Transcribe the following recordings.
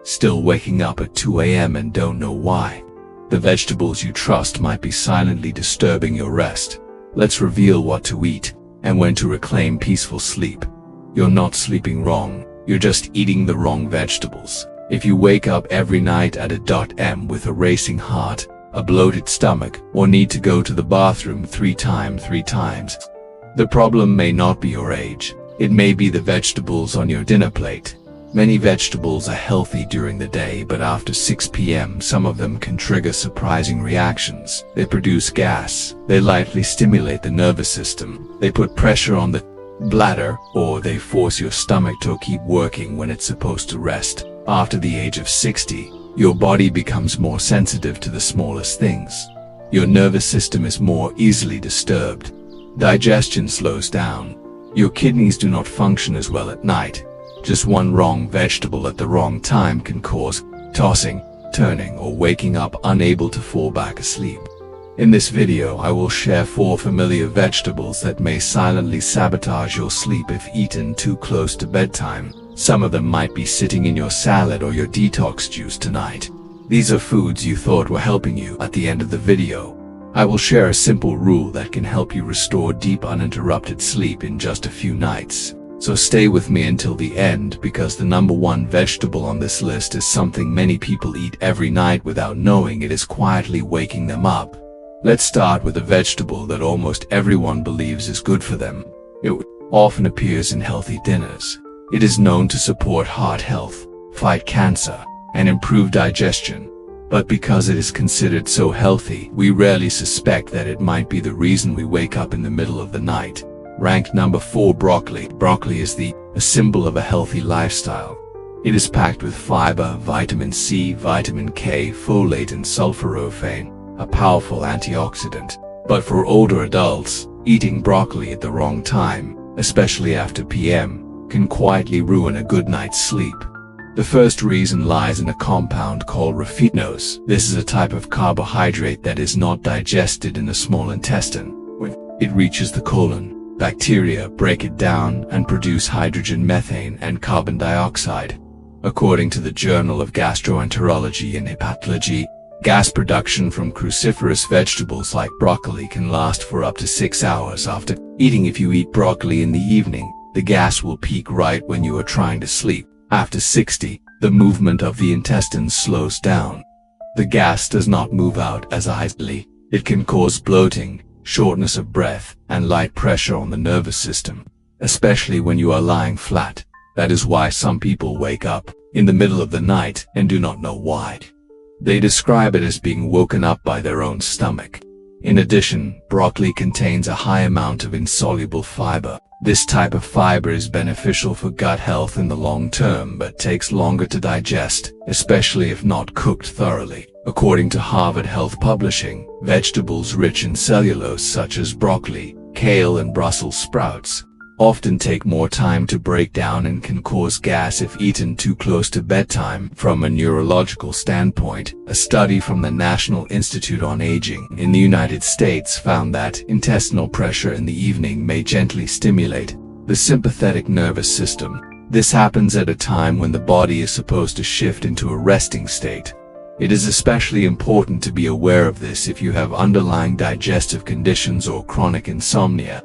still waking up at 2 a.m. and don't know why. The vegetables you trust might be silently disturbing your rest. Let's reveal what to eat and when to reclaim peaceful sleep. You're not sleeping wrong, you're just eating the wrong vegetables. If you wake up every night at a.m. with a racing heart, a bloated stomach, or need to go to the bathroom three times, the problem may not be your age. It may be the vegetables on your dinner plate. Many vegetables are healthy during the day, but after 6 p.m. some of them can trigger surprising reactions. They produce gas, they lightly stimulate the nervous system, they put pressure on the bladder, or they force your stomach to keep working when it's supposed to rest. After the age of 60, your body becomes more sensitive to the smallest things. Your nervous system is more easily disturbed. Digestion slows down. Your kidneys do not function as well at night. Just one wrong vegetable at the wrong time can cause tossing, turning, or waking up unable to fall back asleep. In this video, I will share 4 familiar vegetables that may silently sabotage your sleep if eaten too close to bedtime. Some of them might be sitting in your salad or your detox juice tonight. These are foods you thought were helping you. At the end of the video, I will share a simple rule that can help you restore deep uninterrupted sleep in just a few nights. So stay with me until the end, because the number 1 vegetable on this list is something many people eat every night without knowing it is quietly waking them up. Let's start with a vegetable that almost everyone believes is good for them. It often appears in healthy dinners. It is known to support heart health, fight cancer, and improve digestion. But because it is considered so healthy, we rarely suspect that it might be the reason we wake up in the middle of the night. Ranked number 4, broccoli. Broccoli is a symbol of a healthy lifestyle. It is packed with fiber, vitamin C, vitamin K, folate, and sulforaphane, a powerful antioxidant. But for older adults, eating broccoli at the wrong time, especially after p.m., can quietly ruin a good night's sleep. The first reason lies in a compound called raffinose. This is a type of carbohydrate that is not digested in the small intestine. When it reaches the colon, bacteria break it down and produce hydrogen, methane, and carbon dioxide. According to the Journal of Gastroenterology and Hepatology, gas production from cruciferous vegetables like broccoli can last for up to 6 hours after eating. If you eat broccoli in the evening, the gas will peak right when you are trying to sleep. After 60, the movement of the intestines slows down. The gas does not move out as easily. It can cause bloating, shortness of breath, and light pressure on the nervous system, especially when you are lying flat. That is why some people wake up in the middle of the night and do not know why. They describe it as being woken up by their own stomach. In addition, broccoli contains a high amount of insoluble fiber. This type of fiber is beneficial for gut health in the long term, but takes longer to digest, especially if not cooked thoroughly. According to Harvard Health Publishing, vegetables rich in cellulose such as broccoli, kale, and Brussels sprouts often take more time to break down and can cause gas if eaten too close to bedtime. From a neurological standpoint, a study from the National Institute on Aging in the United States found that intestinal pressure in the evening may gently stimulate the sympathetic nervous system. This happens at a time when the body is supposed to shift into a resting state. It is especially important to be aware of this if you have underlying digestive conditions or chronic insomnia.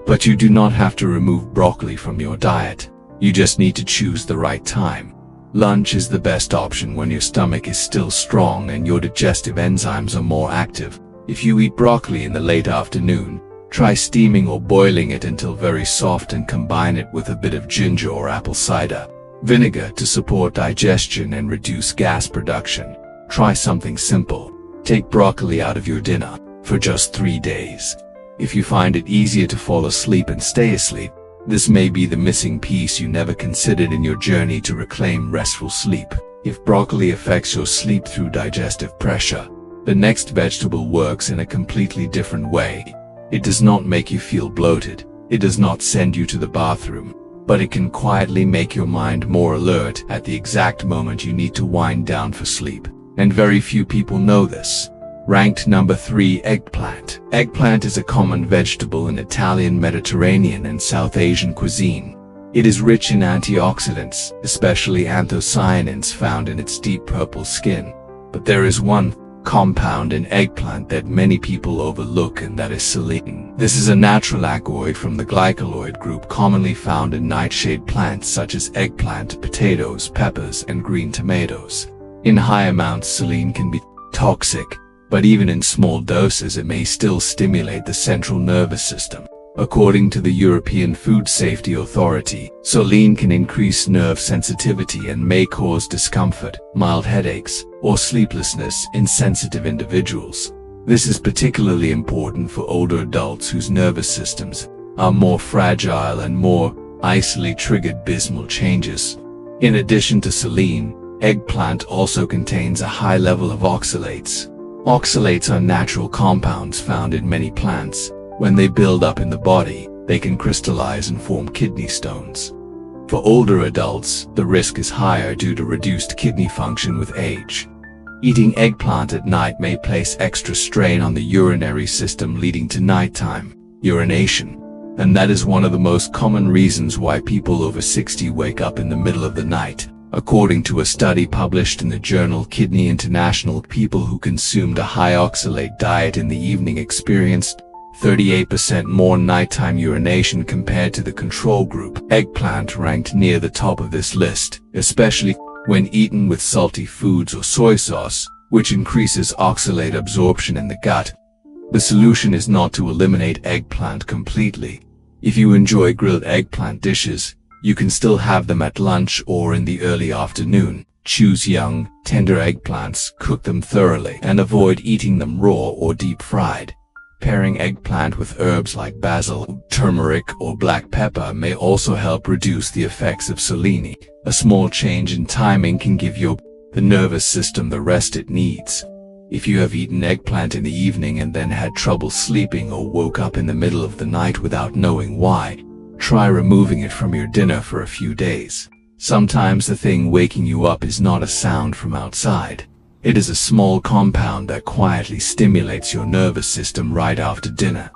But you do not have to remove broccoli from your diet. You just need to choose the right time. Lunch is the best option when your stomach is still strong and your digestive enzymes are more active. If you eat broccoli in the late afternoon, try steaming or boiling it until very soft and combine it with a bit of ginger or apple cider vinegar to support digestion and reduce gas production. Try something simple. Take broccoli out of your dinner for just 3 days. If you find it easier to fall asleep and stay asleep, this may be the missing piece you never considered in your journey to reclaim restful sleep. If broccoli affects your sleep through digestive pressure, the next vegetable works in a completely different way. It does not make you feel bloated. It does not send you to the bathroom, but it can quietly make your mind more alert at the exact moment you need to wind down for sleep. And very few people know this. Ranked number 3, eggplant. Eggplant is a common vegetable in Italian, Mediterranean, and South Asian cuisine. It is rich in antioxidants, especially anthocyanins found in its deep purple skin. But there is one compound in eggplant that many people overlook, and that is selenium. This is a natural alkaloid from the glycoloid group commonly found in nightshade plants such as eggplant, potatoes, peppers, and green tomatoes. In high amounts, selenium can be toxic, but even in small doses it may still stimulate the central nervous system. According to the European Food Safety Authority, selenium can increase nerve sensitivity and may cause discomfort, mild headaches, or sleeplessness in sensitive individuals. This is particularly important for older adults whose nervous systems are more fragile and more easily triggered bismal changes. In addition to selenium, eggplant also contains a high level of oxalates. Oxalates are natural compounds found in many plants. When they build up in the body, they can crystallize and form kidney stones. For older adults, the risk is higher due to reduced kidney function with age. Eating eggplant at night may place extra strain on the urinary system, leading to nighttime urination. And that is one of the most common reasons why people over 60 wake up in the middle of the night. According to a study published in the journal Kidney International, people who consumed a high oxalate diet in the evening experienced 38% more nighttime urination compared to the control group. Eggplant ranked near the top of this list, especially when eaten with salty foods or soy sauce, which increases oxalate absorption in the gut. The solution is not to eliminate eggplant completely. If you enjoy grilled eggplant dishes, you can still have them at lunch or in the early afternoon. Choose young, tender eggplants, cook them thoroughly, and avoid eating them raw or deep fried. Pairing eggplant with herbs like basil, turmeric, or black pepper may also help reduce the effects of selenium. A small change in timing can give the nervous system the rest it needs. If you have eaten eggplant in the evening and then had trouble sleeping or woke up in the middle of the night without knowing why, try removing it from your dinner for a few days. Sometimes the thing waking you up is not a sound from outside. It is a small compound that quietly stimulates your nervous system right after dinner.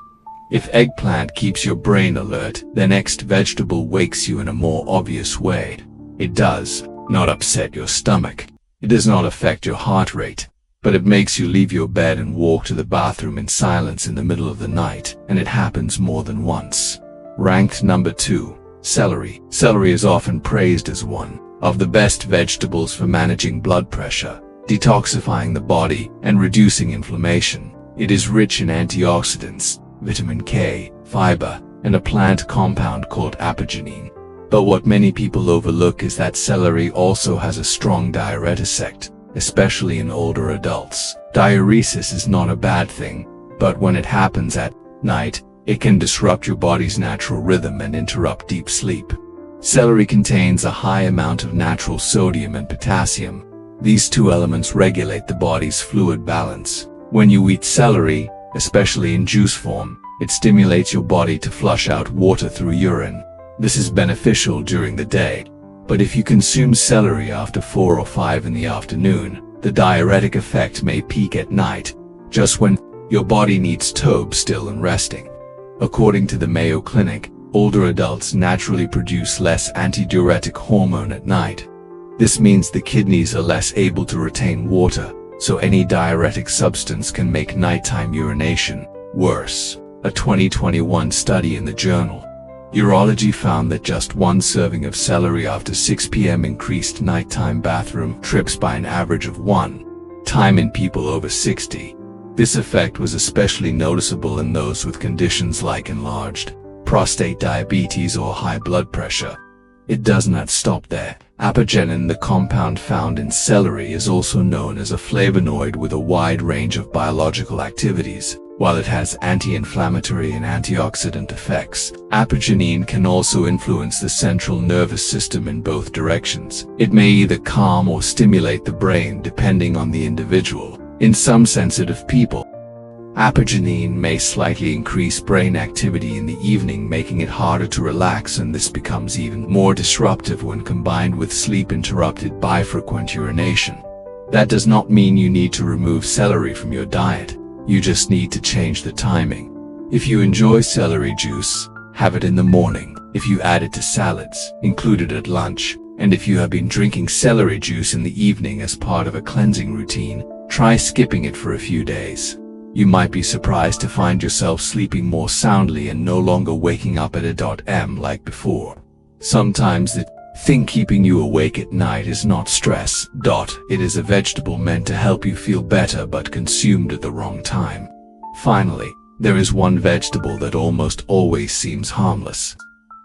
If eggplant keeps your brain alert, the next vegetable wakes you in a more obvious way. It does not upset your stomach. It does not affect your heart rate, but it makes you leave your bed and walk to the bathroom in silence in the middle of the night, and it happens more than once. Ranked number 2, celery. Celery is often praised as one of the best vegetables for managing blood pressure, detoxifying the body, and reducing inflammation. It is rich in antioxidants, vitamin K, fiber, and a plant compound called apigenin. But what many people overlook is that celery also has a strong diuretic effect, especially in older adults. Diuresis is not a bad thing, but when it happens at night, it can disrupt your body's natural rhythm and interrupt deep sleep. Celery contains a high amount of natural sodium and potassium. These two elements regulate the body's fluid balance. When you eat celery, especially in juice form, it stimulates your body to flush out water through urine. This is beneficial during the day. But if you consume celery after 4 or 5 in the afternoon, the diuretic effect may peak at night, just when your body needs to be still and resting. According to the Mayo Clinic, older adults naturally produce less antidiuretic hormone at night. This means the kidneys are less able to retain water, so any diuretic substance can make nighttime urination worse. A 2021 study in the journal Urology found that just one serving of celery after 6 p.m. increased nighttime bathroom trips by an average of 1 time in people over 60. This effect was especially noticeable in those with conditions like enlarged prostate, diabetes, or high blood pressure. It does not stop there. Apigenin, the compound found in celery, is also known as a flavonoid with a wide range of biological activities. While it has anti-inflammatory and antioxidant effects, apigenin can also influence the central nervous system in both directions. It may either calm or stimulate the brain depending on the individual. In some sensitive people, apigenin may slightly increase brain activity in the evening, making it harder to relax, and this becomes even more disruptive when combined with sleep interrupted by frequent urination. That does not mean you need to remove celery from your diet. You just need to change the timing. If you enjoy celery juice, have it in the morning. If you add it to salads, include it at lunch, and if you have been drinking celery juice in the evening as part of a cleansing routine, try skipping it for a few days. You might be surprised to find yourself sleeping more soundly and no longer waking up at a.m. like before. Sometimes the thing keeping you awake at night is not stress. It is a vegetable meant to help you feel better but consumed at the wrong time. Finally, there is one vegetable that almost always seems harmless.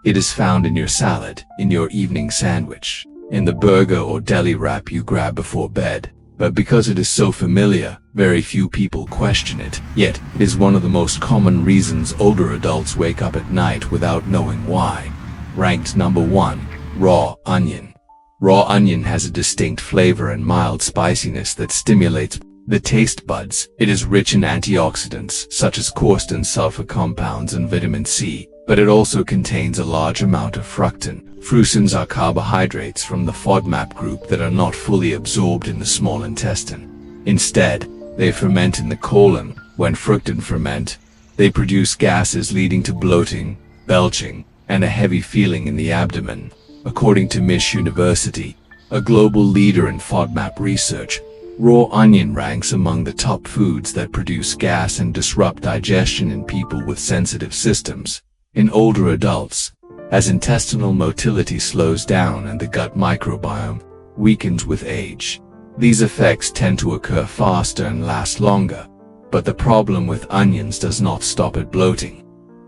It is found in your salad, in your evening sandwich, in the burger or deli wrap you grab before bed. But because it is so familiar, very few people question it. Yet, it is one of the most common reasons older adults wake up at night without knowing why. Ranked number 1. Raw onion. Raw onion has a distinct flavor and mild spiciness that stimulates the taste buds. It is rich in antioxidants, such as quercetin sulfur compounds and vitamin C, but it also contains a large amount of fructan. Fructans are carbohydrates from the FODMAP group that are not fully absorbed in the small intestine. Instead, they ferment in the colon. When fructan ferment, they produce gases leading to bloating, belching, and a heavy feeling in the abdomen. According to Mish University, a global leader in FODMAP research, raw onion ranks among the top foods that produce gas and disrupt digestion in people with sensitive systems. In older adults, as intestinal motility slows down and the gut microbiome weakens with age, these effects tend to occur faster and last longer. But the problem with onions does not stop at bloating.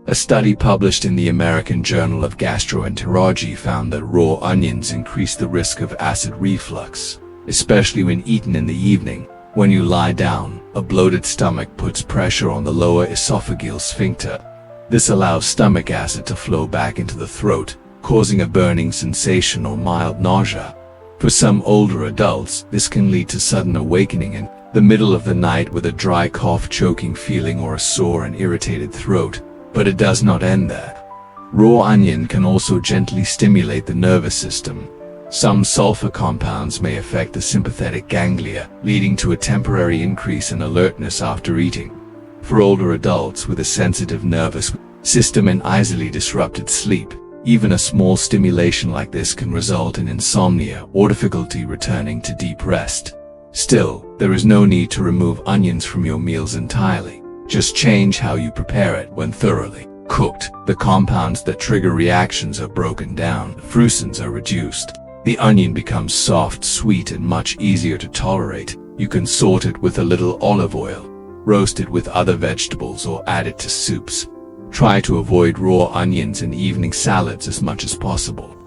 A study published in the American Journal of Gastroenterology found that raw onions increase the risk of acid reflux, especially when eaten in the evening. When you lie down, a bloated stomach puts pressure on the lower esophageal sphincter. This allows stomach acid to flow back into the throat, causing a burning sensation or mild nausea. For some older adults, this can lead to sudden awakening in the middle of the night with a dry cough, choking feeling, or a sore and irritated throat. But it does not end there. Raw onion can also gently stimulate the nervous system. Some sulfur compounds may affect the sympathetic ganglia, leading to a temporary increase in alertness after eating. For older adults with a sensitive nervous system and easily disrupted sleep, even a small stimulation like this can result in insomnia or difficulty returning to deep rest. Still, there is no need to remove onions from your meals entirely. Just change how you prepare it. When thoroughly cooked, the compounds that trigger reactions are broken down, the fructans are reduced. The onion becomes soft, sweet, and much easier to tolerate. You can salt it with a little olive oil, roast it with other vegetables, or add it to soups. Try to avoid raw onions in evening salads as much as possible.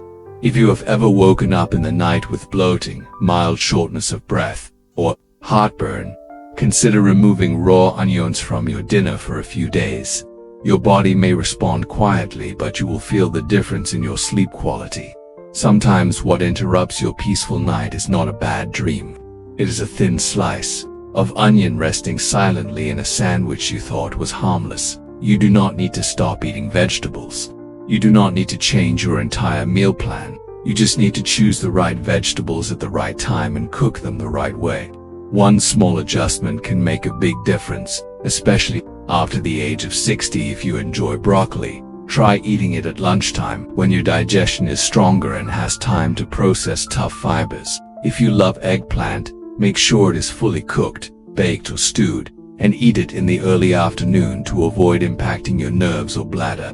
If you have ever woken up in the night with bloating, mild shortness of breath, or heartburn, consider removing raw onions from your dinner for a few days. Your body may respond quietly, but you will feel the difference in your sleep quality. Sometimes what interrupts your peaceful night is not a bad dream. It is a thin slice of onion resting silently in a sandwich you thought was harmless. You do not need to stop eating vegetables. You do not need to change your entire meal plan. You just need to choose the right vegetables at the right time and cook them the right way. One small adjustment can make a big difference, especially after the age of 60. If you enjoy broccoli, try eating it at lunchtime when your digestion is stronger and has time to process tough fibers. If you love eggplant, make sure it is fully cooked, baked, or stewed, and eat it in the early afternoon to avoid impacting your nerves or bladder.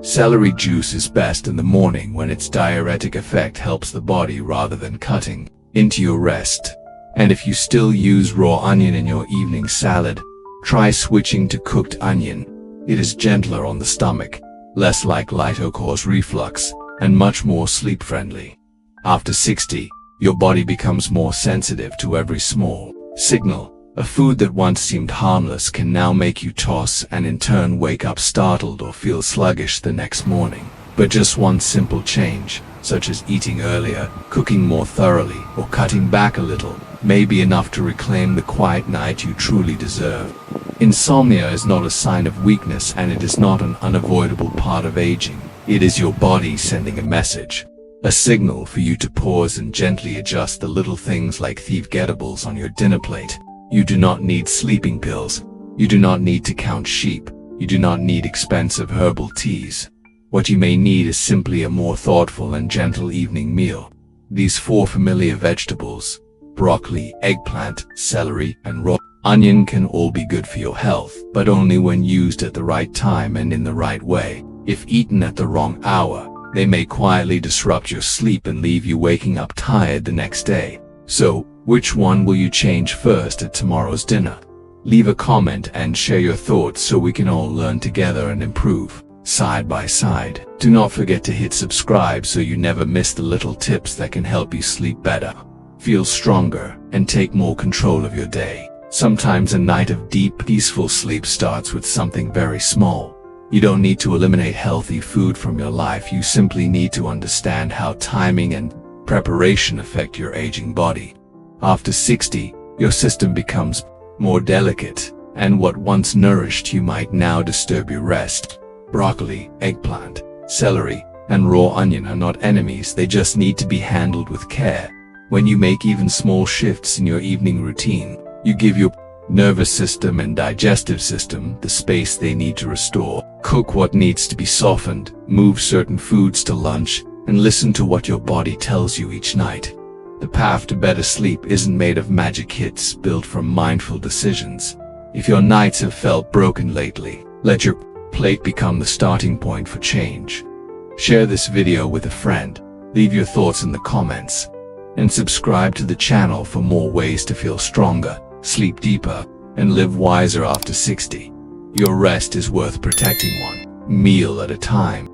Celery juice is best in the morning when its diuretic effect helps the body rather than cutting into your rest. And if you still use raw onion in your evening salad, try switching to cooked onion. It is gentler on the stomach, less likely to cause reflux, and much more sleep-friendly. After 60, your body becomes more sensitive to every small signal. A food that once seemed harmless can now make you toss and in turn wake up startled or feel sluggish the next morning. But just one simple change, such as eating earlier, cooking more thoroughly, or cutting back a little, may be enough to reclaim the quiet night you truly deserve. Insomnia is not a sign of weakness, and it is not an unavoidable part of aging. It is your body sending a message, a signal for you to pause and gently adjust the little things like thief-getables on your dinner plate. You do not need sleeping pills. You do not need to count sheep. You do not need expensive herbal teas. What you may need is simply a more thoughtful and gentle evening meal. These 4 familiar vegetables, broccoli, eggplant, celery, and raw onion, can all be good for your health, but only when used at the right time and in the right way. If eaten at the wrong hour, they may quietly disrupt your sleep and leave you waking up tired the next day. So, which one will you change first at tomorrow's dinner? Leave a comment and share your thoughts so we can all learn together and improve, side by side. Do not forget to hit subscribe so you never miss the little tips that can help you sleep better, feel stronger, and take more control of your day. Sometimes a night of deep, peaceful sleep starts with something very small. You don't need to eliminate healthy food from your life, you simply need to understand how timing and preparation affect your aging body. After 60, your system becomes more delicate, and what once nourished you might now disturb your rest. Broccoli, eggplant, celery, and raw onion are not enemies, they just need to be handled with care. When you make even small shifts in your evening routine, you give your nervous system and digestive system the space they need to restore. Cook what needs to be softened, move certain foods to lunch, and listen to what your body tells you each night. The path to better sleep isn't made of magic hits built from mindful decisions. If your nights have felt broken lately, let your plate become the starting point for change. Share this video with a friend, leave your thoughts in the comments, and subscribe to the channel for more ways to feel stronger, sleep deeper, and live wiser after 60. Your rest is worth protecting one meal at a time.